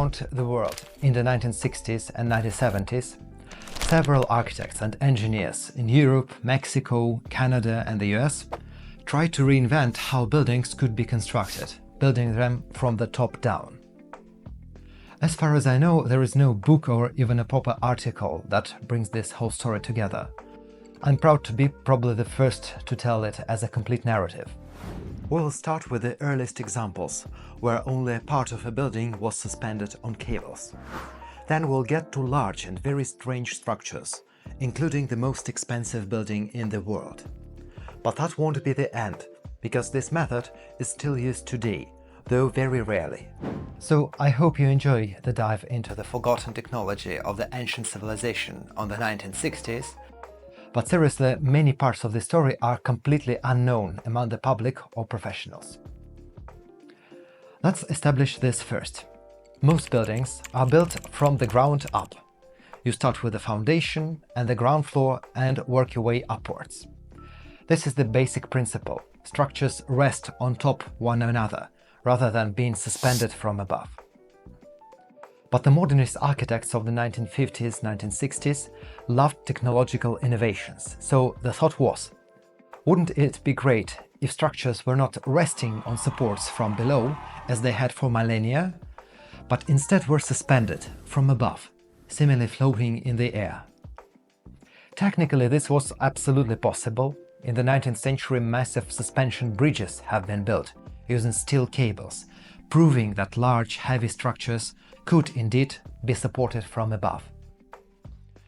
around the world in the 1960s and 1970s, several architects and engineers in Europe, Mexico, Canada and the US tried to reinvent how buildings could be constructed, building them from the top down. As far as I know, there is no book or even a proper article that brings this whole story together. I'm proud to be probably the first to tell it as a complete narrative. We'll start with the earliest examples, where only a part of a building was suspended on cables. Then we'll get to large and very strange structures, including the most expensive building in the world. But that won't be the end, because this method is still used today, though very rarely. So I hope you enjoy the dive into the forgotten technology of the ancient civilization on the 1960s. But seriously, many parts of the story are completely unknown among the public or professionals. Let's establish this first. Most buildings are built from the ground up. You start with the foundation and the ground floor and work your way upwards. This is the basic principle. Structures rest on top one another, rather than being suspended from above. But the modernist architects of the 1950s, 1960s loved technological innovations, so the thought was, wouldn't it be great if structures were not resting on supports from below, as they had for millennia, but instead were suspended from above, seemingly floating in the air? Technically, this was absolutely possible. In the 19th century, massive suspension bridges have been built using steel cables, proving that large, heavy structures could indeed be supported from above.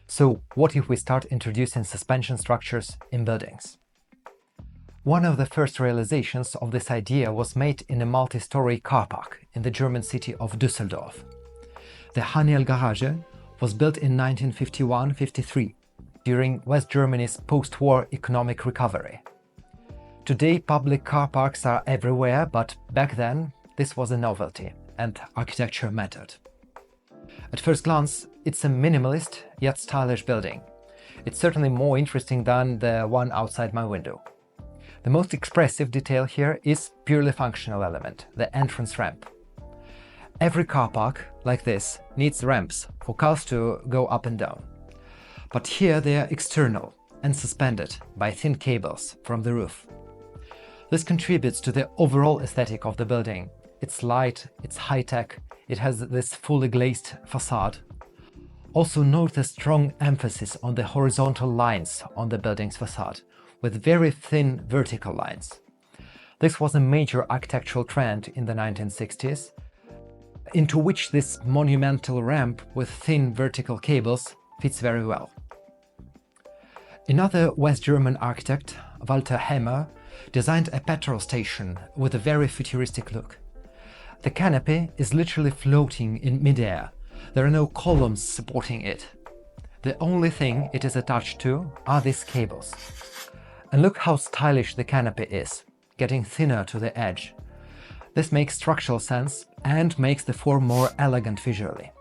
So, what if we start introducing suspension structures in buildings? One of the first realizations of this idea was made in a multi-story car park in the German city of Düsseldorf. The Haniel Garage was built in 1951-53, during West Germany's post-war economic recovery. Today, public car parks are everywhere, but back then this was a novelty, and architecture mattered. At first glance, it's a minimalist yet stylish building. It's certainly more interesting than the one outside my window. The most expressive detail here is purely functional element, the entrance ramp. Every car park, like this, needs ramps for cars to go up and down. But here they are external and suspended by thin cables from the roof. This contributes to the overall aesthetic of the building. It's light, it's high-tech, it has this fully glazed facade. Also note the strong emphasis on the horizontal lines on the building's facade, with very thin vertical lines. This was a major architectural trend in the 1960s, into which this monumental ramp with thin vertical cables fits very well. Another West German architect, Walter Hemmer, designed a petrol station with a very futuristic look. The canopy is literally floating in midair. There are no columns supporting it. The only thing it is attached to are these cables. And look how stylish the canopy is, getting thinner to the edge. This makes structural sense and makes the form more elegant visually.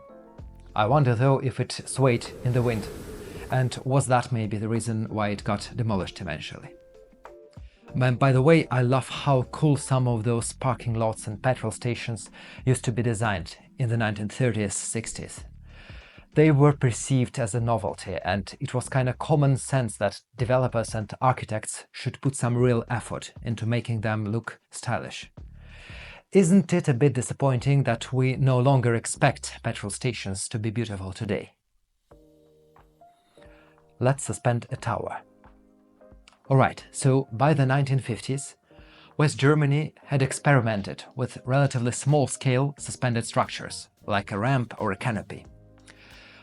I wonder though if it swayed in the wind, and was that maybe the reason why it got demolished eventually. By the way, I love how cool some of those parking lots and petrol stations used to be designed in the 1930s, 60s. They were perceived as a novelty, and it was kind of common sense that developers and architects should put some real effort into making them look stylish. Isn't it a bit disappointing that we no longer expect petrol stations to be beautiful today? Let's suspend a tower. Alright, so by the 1950s, West Germany had experimented with relatively small-scale suspended structures, like a ramp or a canopy.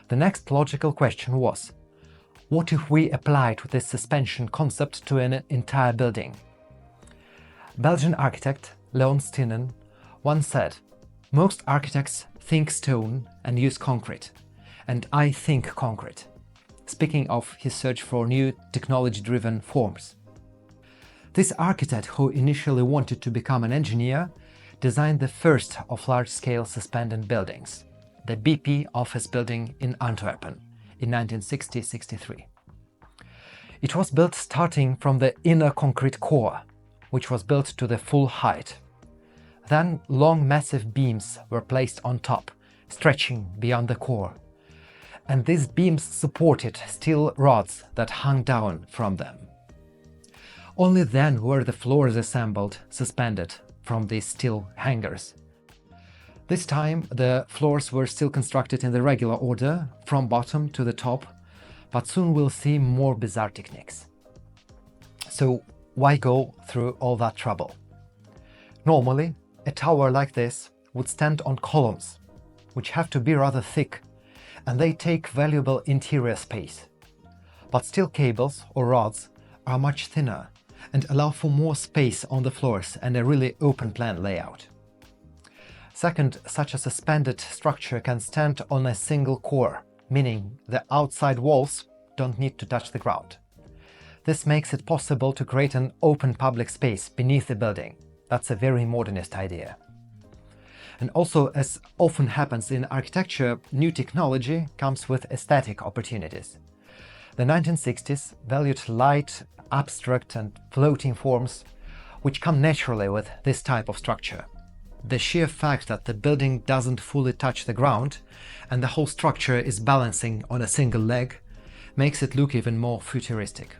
The next logical question was, what if we applied this suspension concept to an entire building? Belgian architect Leon Stinen once said, "Most architects think stone and use concrete, and I think concrete," speaking of his search for new technology-driven forms. This architect, who initially wanted to become an engineer, designed the first of large-scale suspended buildings, the BP office building in Antwerp in 1960-63. It was built starting from the inner concrete core, which was built to the full height. Then long massive beams were placed on top, stretching beyond the core, and these beams supported steel rods that hung down from them. Only then were the floors assembled, suspended from these steel hangers. This time the floors were still constructed in the regular order, from bottom to the top, but soon we'll see more bizarre techniques. So why go through all that trouble? Normally, a tower like this would stand on columns, which have to be rather thick, and they take valuable interior space. But steel cables or rods are much thinner and allow for more space on the floors and a really open plan layout. Second, such a suspended structure can stand on a single core, meaning the outside walls don't need to touch the ground. This makes it possible to create an open public space beneath the building. That's a very modernist idea. And also, as often happens in architecture, new technology comes with aesthetic opportunities. The 1960s valued light, abstract and floating forms, which come naturally with this type of structure. The sheer fact that the building doesn't fully touch the ground and the whole structure is balancing on a single leg makes it look even more futuristic.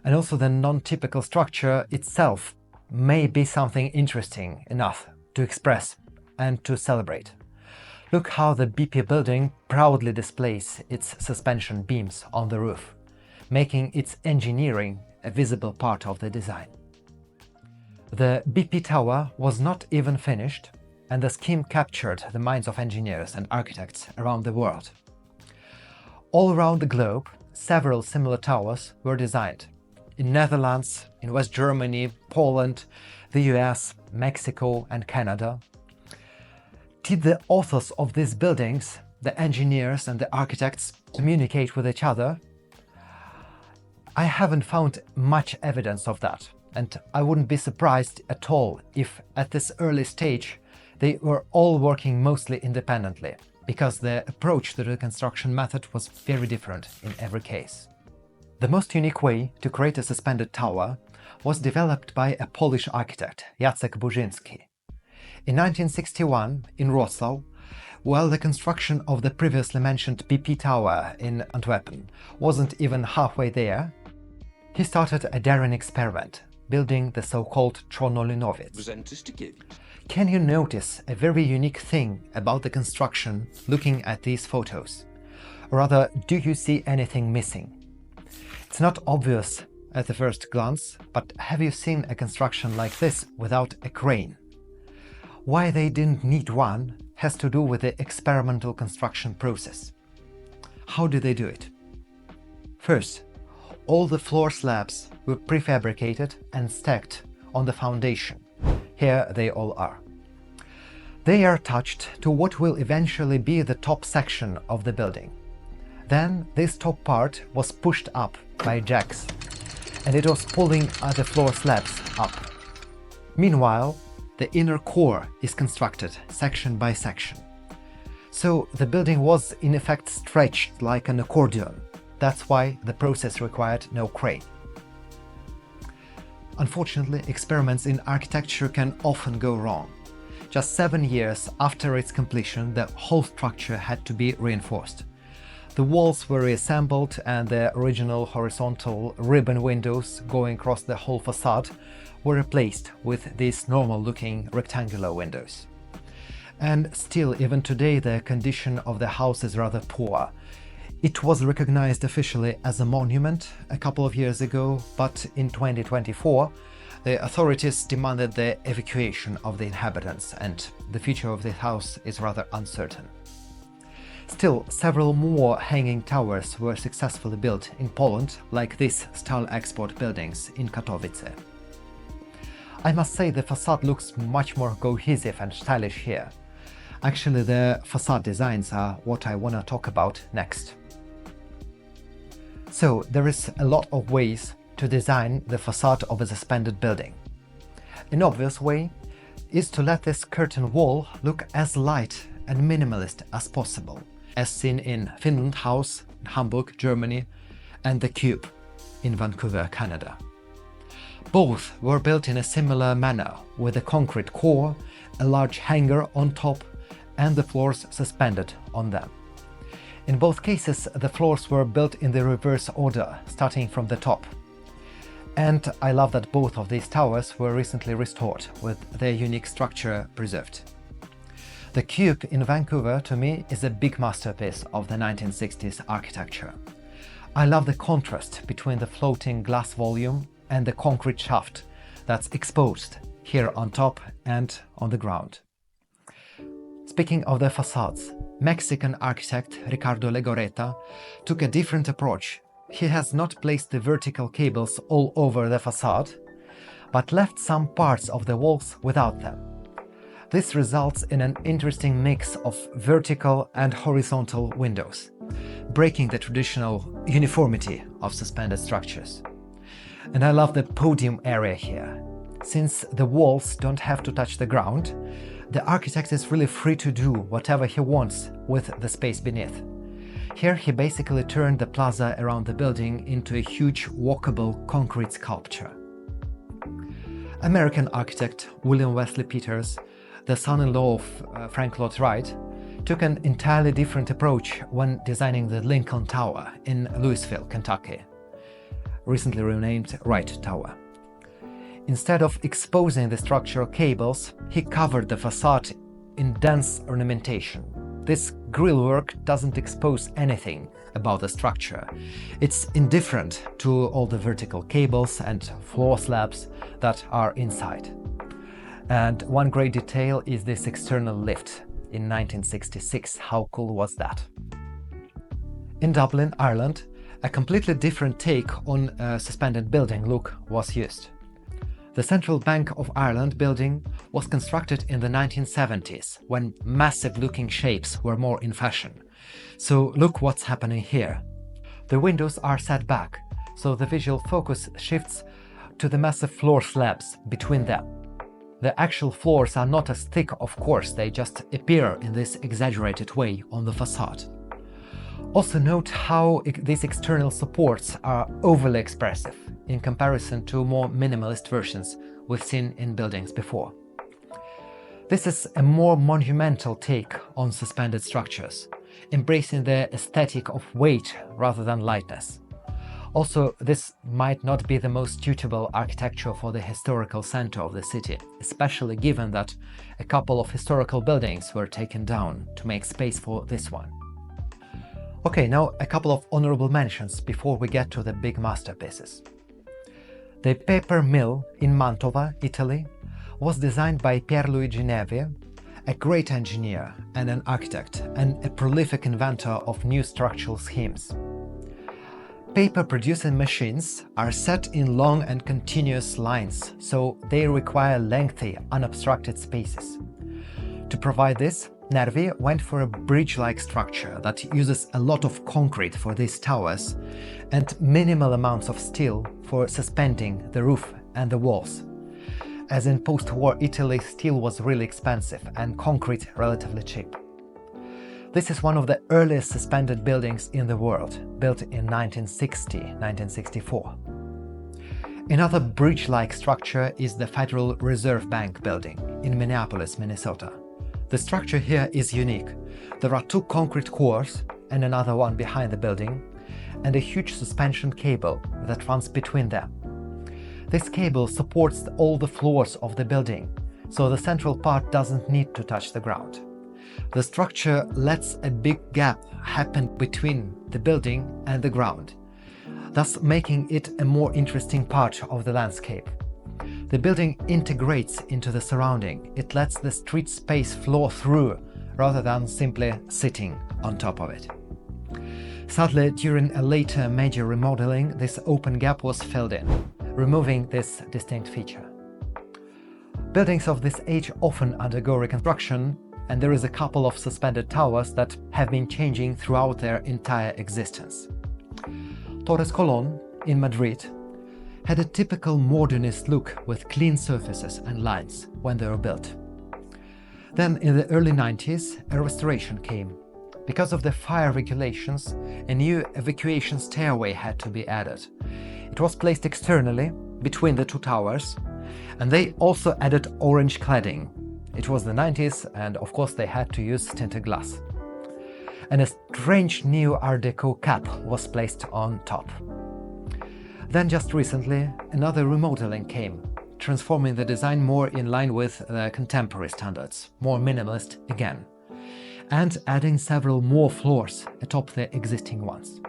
And also the non-typical structure itself may be something interesting enough to express and to celebrate. Look how the BP building proudly displays its suspension beams on the roof, making its engineering a visible part of the design. The BP tower was not even finished, and the scheme captured the minds of engineers and architects around the world. All around the globe, several similar towers were designed. In Netherlands, in West Germany, Poland, the US, Mexico and Canada. Did the authors of these buildings, the engineers and the architects, communicate with each other? I haven't found much evidence of that, and I wouldn't be surprised at all if at this early stage they were all working mostly independently, because their approach to the construction method was very different in every case. The most unique way to create a suspended tower was developed by a Polish architect, Jacek Burzyński. In 1961, in Wrocław, while the construction of the previously mentioned BP tower in Antwerp wasn't even halfway there, he started a daring experiment, building the so-called Trzonolinowiec. Can you notice a very unique thing about the construction looking at these photos? Or rather, do you see anything missing? It's not obvious at the first glance, but have you seen a construction like this without a crane? Why they didn't need one has to do with the experimental construction process. How did they do it? First, all the floor slabs were prefabricated and stacked on the foundation. Here they all are. They are attached to what will eventually be the top section of the building. Then this top part was pushed up by jacks, and it was pulling the floor slabs up. Meanwhile, the inner core is constructed section by section. So the building was in effect stretched like an accordion. That's why the process required no crane. Unfortunately, experiments in architecture can often go wrong. Just 7 years after its completion, the whole structure had to be reinforced. The walls were reassembled and the original horizontal ribbon windows going across the whole facade were replaced with these normal-looking rectangular windows. And still, even today, the condition of the house is rather poor. It was recognized officially as a monument a couple of years ago, but in 2024, the authorities demanded the evacuation of the inhabitants, and the future of the house is rather uncertain. Still, several more hanging towers were successfully built in Poland, like these style export buildings in Katowice. I must say the facade looks much more cohesive and stylish here. Actually, the facade designs are what I want to talk about next. So, there is a lot of ways to design the facade of a suspended building. An obvious way is to let this curtain wall look as light and minimalist as possible, as seen in Finland House in Hamburg, Germany, and the Cube in Vancouver, Canada. Both were built in a similar manner, with a concrete core, a large hangar on top, and the floors suspended on them. In both cases, the floors were built in the reverse order, starting from the top. And I love that both of these towers were recently restored, with their unique structure preserved. The Cube in Vancouver, to me, is a big masterpiece of the 1960s architecture. I love the contrast between the floating glass volume and the concrete shaft that's exposed here on top and on the ground. Speaking of the facades, Mexican architect Ricardo Legorreta took a different approach. He has not placed the vertical cables all over the facade, but left some parts of the walls without them. This results in an interesting mix of vertical and horizontal windows, breaking the traditional uniformity of suspended structures. And I love the podium area here. Since the walls don't have to touch the ground, the architect is really free to do whatever he wants with the space beneath. Here he basically turned the plaza around the building into a huge walkable concrete sculpture. American architect William Wesley Peters, the son-in-law of Frank Lloyd Wright, took an entirely different approach when designing the Lincoln Tower in Louisville, Kentucky, recently renamed Wright Tower. Instead of exposing the structural cables, he covered the facade in dense ornamentation. This grillwork doesn't expose anything about the structure. It's indifferent to all the vertical cables and floor slabs that are inside. And one great detail is this external lift in 1966. How cool was that? In Dublin, Ireland, a completely different take on a suspended building look was used. The Central Bank of Ireland building was constructed in the 1970s, when massive-looking shapes were more in fashion. So look what's happening here. The windows are set back, so the visual focus shifts to the massive floor slabs between them. The actual floors are not as thick, of course, they just appear in this exaggerated way on the facade. Also note how these external supports are overly expressive in comparison to more minimalist versions we've seen in buildings before. This is a more monumental take on suspended structures, embracing the aesthetic of weight rather than lightness. Also, this might not be the most suitable architecture for the historical center of the city, especially given that a couple of historical buildings were taken down to make space for this one. Okay, now a couple of honorable mentions before we get to the big masterpieces. The paper mill in Mantova, Italy, was designed by Pierluigi Nevi, a great engineer and an architect, and a prolific inventor of new structural schemes. Paper producing machines are set in long and continuous lines, so they require lengthy, unobstructed spaces. To provide this, Nervi went for a bridge-like structure that uses a lot of concrete for these towers and minimal amounts of steel for suspending the roof and the walls. As in post-war Italy, steel was really expensive and concrete relatively cheap. This is one of the earliest suspended buildings in the world, built in 1960-1964. Another bridge-like structure is the Federal Reserve Bank building in Minneapolis, Minnesota. The structure here is unique. There are two concrete cores and another one behind the building, and a huge suspension cable that runs between them. This cable supports all the floors of the building, so the central part doesn't need to touch the ground. The structure lets a big gap happen between the building and the ground, thus making it a more interesting part of the landscape. The building integrates into the surrounding. It lets the street space flow through rather than simply sitting on top of it. Sadly, during a later major remodeling, this open gap was filled in, removing this distinct feature. Buildings of this age often undergo reconstruction, and there is a couple of suspended towers that have been changing throughout their entire existence. Torres Colón in Madrid had a typical modernist look with clean surfaces and lines when they were built. Then in the early 90s, a restoration came. Because of the fire regulations, a new evacuation stairway had to be added. It was placed externally between the two towers, and they also added orange cladding. It was the 90s, and of course they had to use tinted glass. And a strange new Art Deco cap was placed on top. Then just recently, another remodeling came, transforming the design more in line with contemporary standards, more minimalist again, and adding several more floors atop the existing ones.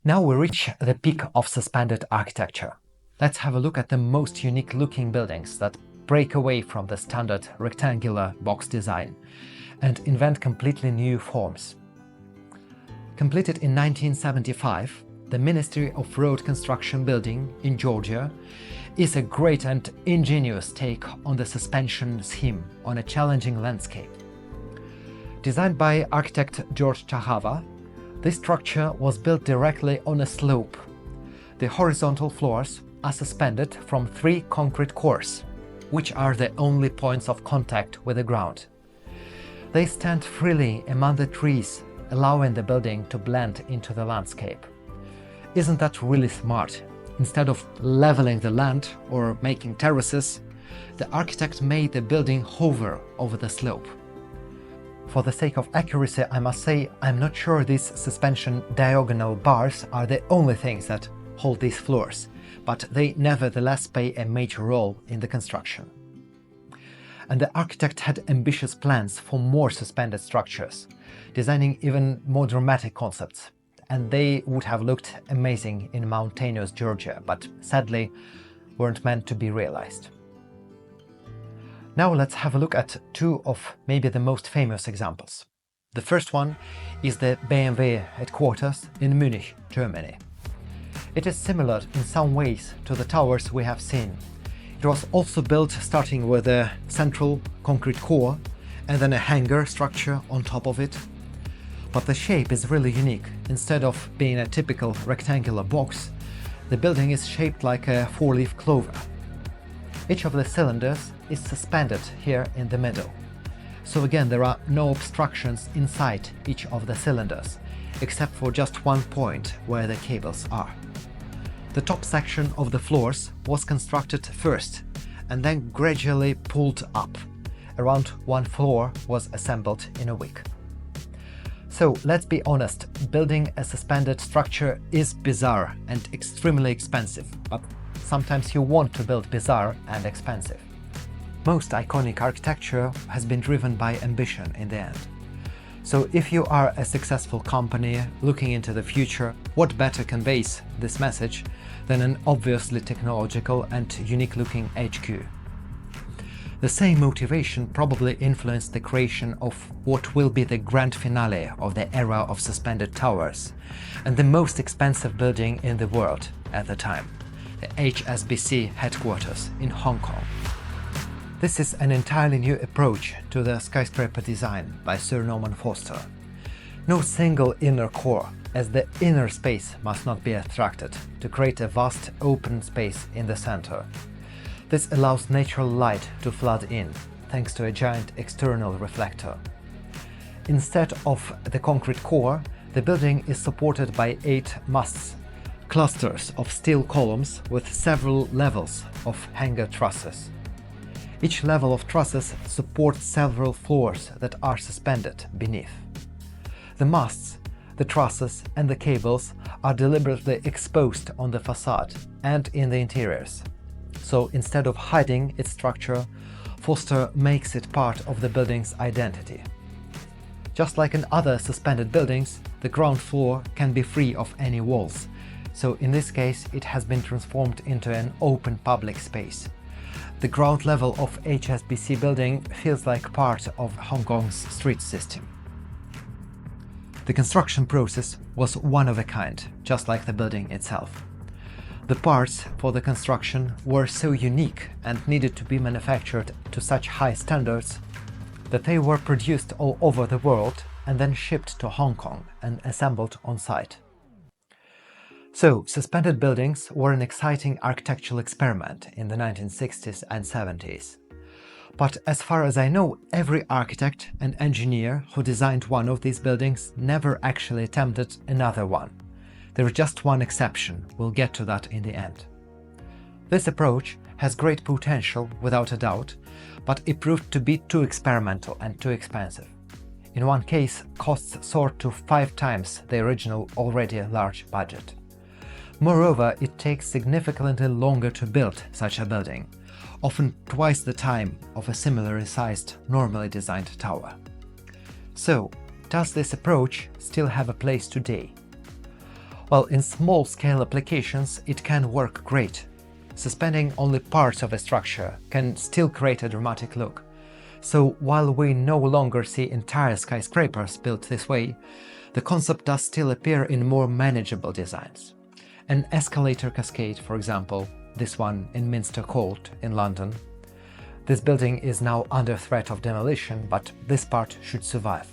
Now we reach the peak of suspended architecture. Let's have a look at the most unique looking buildings that break away from the standard rectangular box design and invent completely new forms. Completed in 1975, the Ministry of Road Construction building in Georgia is a great and ingenious take on the suspension scheme on a challenging landscape. Designed by architect George Chahava, this structure was built directly on a slope. The horizontal floors are suspended from 3 concrete cores, which are the only points of contact with the ground. They stand freely among the trees, allowing the building to blend into the landscape. Isn't that really smart? Instead of leveling the land or making terraces, the architect made the building hover over the slope. For the sake of accuracy, I must say I'm not sure these suspension diagonal bars are the only things that hold these floors, but they nevertheless play a major role in the construction. And the architect had ambitious plans for more suspended structures, designing even more dramatic concepts, and they would have looked amazing in mountainous Georgia, but sadly weren't meant to be realized. Now let's have a look at 2 of maybe the most famous examples. The first one is the BMW Headquarters in Munich, Germany. It is similar in some ways to the towers we have seen. It was also built starting with a central concrete core and then a hangar structure on top of it. But the shape is really unique. Instead of being a typical rectangular box, the building is shaped like a 4-leaf clover. Each of the cylinders is suspended here in the middle. So again, there are no obstructions inside each of the cylinders, except for just one point where the cables are. The top section of the floors was constructed first and then gradually pulled up. Around 1 floor was assembled in a week. So let's be honest, building a suspended structure is bizarre and extremely expensive, but sometimes you want to build bizarre and expensive. Most iconic architecture has been driven by ambition in the end. So if you are a successful company looking into the future, what better conveys this message than an obviously technological and unique-looking HQ? The same motivation probably influenced the creation of what will be the grand finale of the era of suspended towers and the most expensive building in the world at the time, the HSBC Headquarters in Hong Kong. This is an entirely new approach to the skyscraper design by Sir Norman Foster. No single inner core, as the inner space must not be obstructed to create a vast open space in the center. This allows natural light to flood in, thanks to a giant external reflector. Instead of the concrete core, the building is supported by 8 masts, clusters of steel columns with several levels of hanger trusses. Each level of trusses supports several floors that are suspended beneath. The masts, the trusses and the cables are deliberately exposed on the facade and in the interiors. So instead of hiding its structure, Foster makes it part of the building's identity. Just like in other suspended buildings, the ground floor can be free of any walls, so in this case it has been transformed into an open public space. The ground level of HSBC building feels like part of Hong Kong's street system. The construction process was one of a kind, just like the building itself. The parts for the construction were so unique and needed to be manufactured to such high standards that they were produced all over the world and then shipped to Hong Kong and assembled on site. So, suspended buildings were an exciting architectural experiment in the 1960s and 70s. But as far as I know, every architect and engineer who designed one of these buildings never actually attempted another one. There is just one exception, we'll get to that in the end. This approach has great potential without a doubt, but it proved to be too experimental and too expensive. In one case, costs soared to 5 times the original already large budget. Moreover, it takes significantly longer to build such a building, often twice the time of a similarly sized, normally designed tower. So, does this approach still have a place today? Well, in small-scale applications, it can work great. Suspending only parts of a structure can still create a dramatic look. So, while we no longer see entire skyscrapers built this way, the concept does still appear in more manageable designs. An escalator cascade, for example, this one in Minster Court in London. This building is now under threat of demolition, but this part should survive.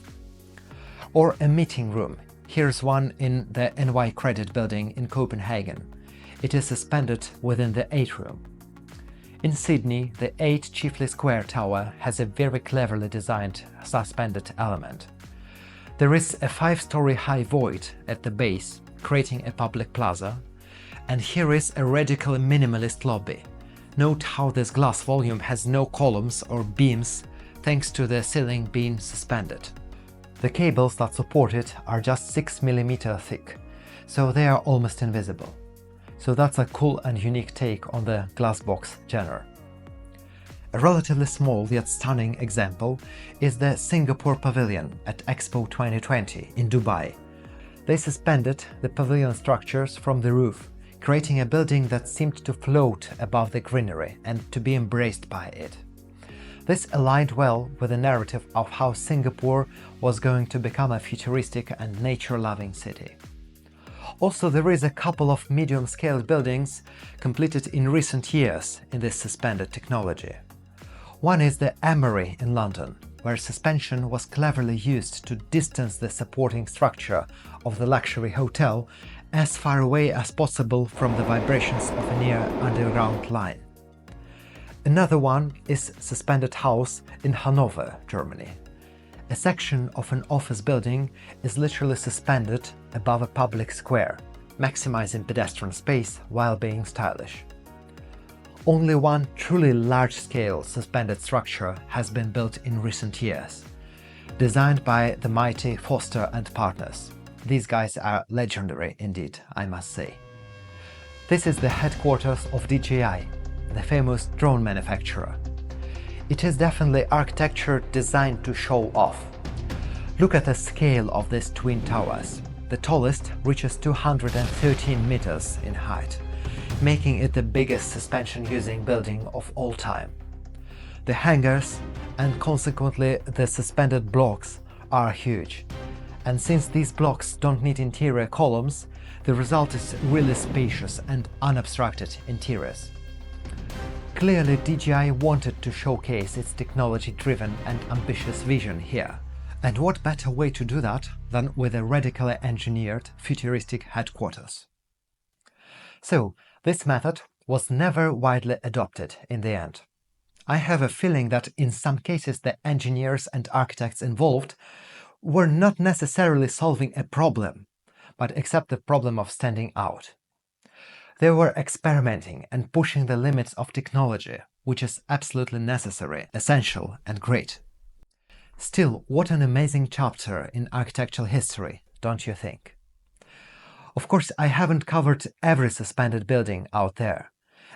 Or a meeting room. Here's one in the NY Credit building in Copenhagen. It is suspended within the atrium. In Sydney, the 8 Chifley Square Tower has a very cleverly designed suspended element. There is a 5-story high void at the base, creating a public plaza, and here is a radically minimalist lobby. Note how this glass volume has no columns or beams thanks to the ceiling being suspended. The cables that support it are just 6 mm thick, so they are almost invisible. So that's a cool and unique take on the glass box genre. A relatively small yet stunning example is the Singapore Pavilion at Expo 2020 in Dubai. They suspended the pavilion structures from the roof, creating a building that seemed to float above the greenery and to be embraced by it. This aligned well with the narrative of how Singapore was going to become a futuristic and nature-loving city. Also, there is a couple of medium-scale buildings completed in recent years in this suspended technology. One is the Emery in London, where suspension was cleverly used to distance the supporting structure of the luxury hotel as far away as possible from the vibrations of a near underground line. Another one is Suspended House in Hanover, Germany. A section of an office building is literally suspended above a public square, maximizing pedestrian space while being stylish. Only one truly large-scale suspended structure has been built in recent years, designed by the mighty Foster and Partners. These guys are legendary indeed, I must say. This is the headquarters of DJI, the famous drone manufacturer. It is definitely architecture designed to show off. Look at the scale of these twin towers. The tallest reaches 213 meters in height, making it the biggest suspension-using building of all time. The hangars, and consequently the suspended blocks, are huge. And since these blocks don't need interior columns, the result is really spacious and unobstructed interiors. Clearly, DJI wanted to showcase its technology-driven and ambitious vision here. And what better way to do that than with a radically engineered, futuristic headquarters? So, this method was never widely adopted in the end. I have a feeling that in some cases the engineers and architects involved were not necessarily solving a problem, but accept the problem of standing out. They were experimenting and pushing the limits of technology, which is absolutely necessary, essential, and great. Still, what an amazing chapter in architectural history, don't you think? Of course, I haven't covered every suspended building out there,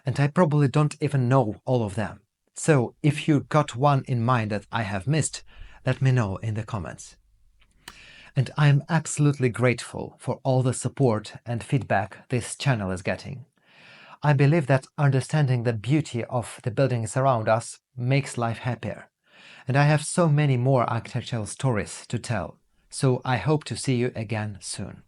and I probably don't even know all of them. So, if you got one in mind that I have missed, let me know in the comments. And I am absolutely grateful for all the support and feedback this channel is getting. I believe that understanding the beauty of the buildings around us makes life happier. And I have so many more architectural stories to tell, so I hope to see you again soon.